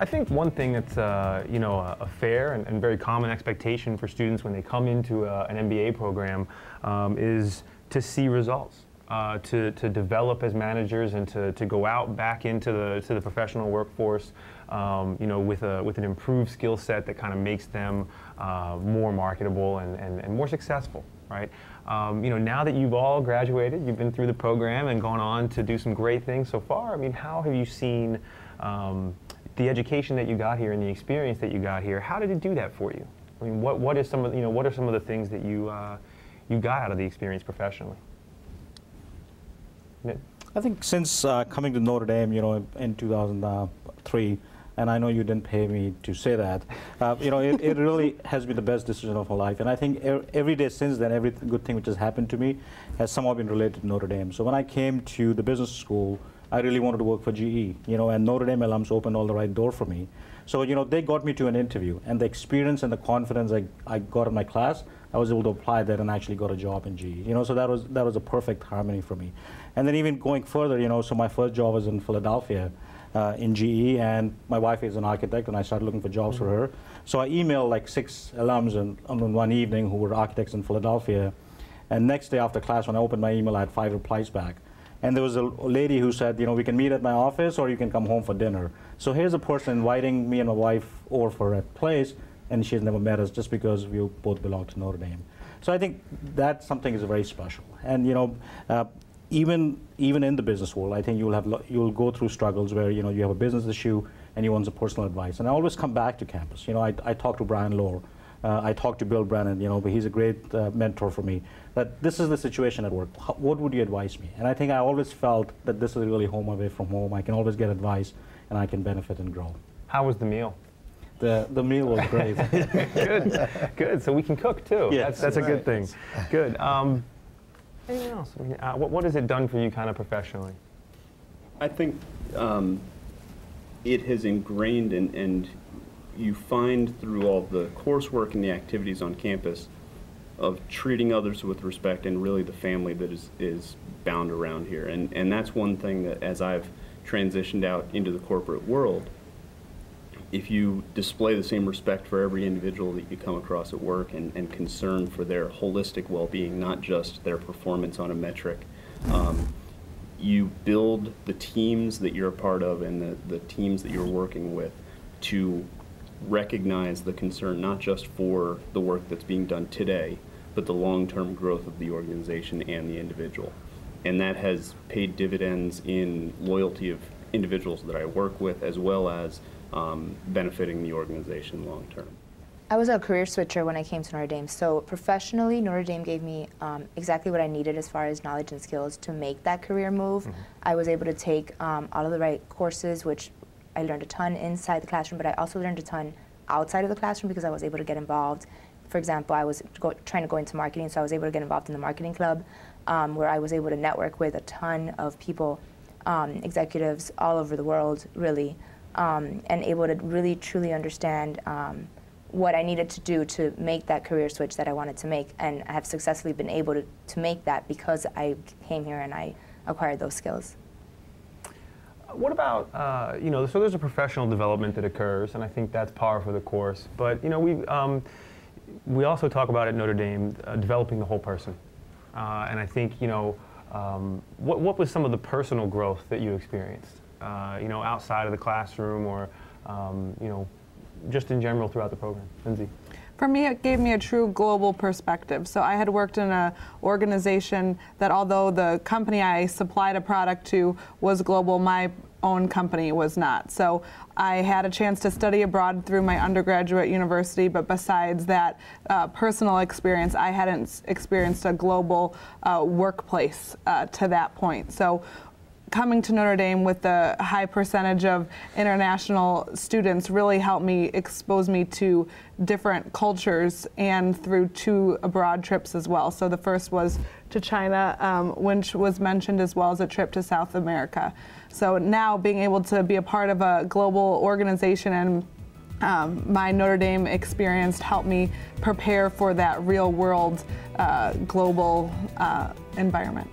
I think one thing that's you know, a fair and very common expectation for students when they come into an MBA program is to see results, to develop as managers, and to go out back into the professional workforce, you know, with an improved skill set that kind of makes them more marketable and more successful, right? You know, now that you've all graduated, you've been through the program and gone on to do some great things so far. I mean, how have you seen the education that you got here and the experience that you got here? How did it do that for you? I mean, what is some of, you know, what are some of the things that you got out of the experience professionally? Nick? I think since coming to Notre Dame, you know, in 2003, and I know you didn't pay me to say that, you know, it really has been the best decision of my life. And I think every day since then, every good thing which has happened to me has somehow been related to Notre Dame. So when I came to the business school, I really wanted to work for GE, you know, and Notre Dame alums opened all the right door for me. So, you know, they got me to an interview, and the experience and the confidence I got in my class, I was able to apply that and actually got a job in GE. You know, so that was a perfect harmony for me. And then even going further, you know, so my first job was in Philadelphia in GE, and my wife is an architect, and I started looking for jobs for her. So I emailed like 6 alums on one evening who were architects in Philadelphia, and next day after class, when I opened my email, I had 5 replies back. And there was a lady who said, you know, we can meet at my office or you can come home for dinner. So here's a person inviting me and my wife over for a place, and she has never met us just because we both belong to Notre Dame. So I think that something is very special. And, you know, even in the business world, I think you'll go through struggles where, you know, you have a business issue and you want some personal advice. And I always come back to campus. You know, I talk to Brian Lohr. I talked to Bill Brennan, you know, but he's a great mentor for me. That this is the situation at work. What would you advise me? And I think I always felt that this is really home away from home. I can always get advice, and I can benefit and grow. How was the meal? The meal was great. Good, good. So we can cook too. Yes, that's a good thing. Good. Anything else? What has it done for you, kind of professionally? I think it has ingrained and you find through all the coursework and the activities on campus of treating others with respect and really the family that is bound around here. And that's one thing that as I've transitioned out into the corporate world, if you display the same respect for every individual that you come across at work and concern for their holistic well-being, not just their performance on a metric, you build the teams that you're a part of and the teams that you're working with to recognize the concern not just for the work that's being done today, but the long-term growth of the organization and the individual. And that has paid dividends in loyalty of individuals that I work with, as well as benefiting the organization long-term. I was a career switcher when I came to Notre Dame, so professionally, Notre Dame gave me exactly what I needed as far as knowledge and skills to make that career move. Mm-hmm. I was able to take all of the right courses, which I learned a ton inside the classroom, but I also learned a ton outside of the classroom because I was able to get involved. For example, I was trying to go into marketing, so I was able to get involved in the marketing club, where I was able to network with a ton of people, executives all over the world, really, and able to really truly understand what I needed to do to make that career switch that I wanted to make. And I have successfully been able to make that because I came here and I acquired those skills. What about, you know, so there's a professional development that occurs, and I think that's par for the course. But, you know, we also talk about at Notre Dame developing the whole person. And I think, you know, what was some of the personal growth that you experienced, you know, outside of the classroom or, you know, just in general throughout the program? Lindsay? For me, it gave me a true global perspective. So I had worked in an organization that, although the company I supplied a product to was global, my own company was not. So I had a chance to study abroad through my undergraduate university, but besides that personal experience, I hadn't experienced a global workplace to that point. So coming to Notre Dame with the high percentage of international students really helped me expose me to different cultures, and through 2 abroad trips as well. So the first was to China, which was mentioned, as well as a trip to South America. So now being able to be a part of a global organization and my Notre Dame experience helped me prepare for that real world global environment.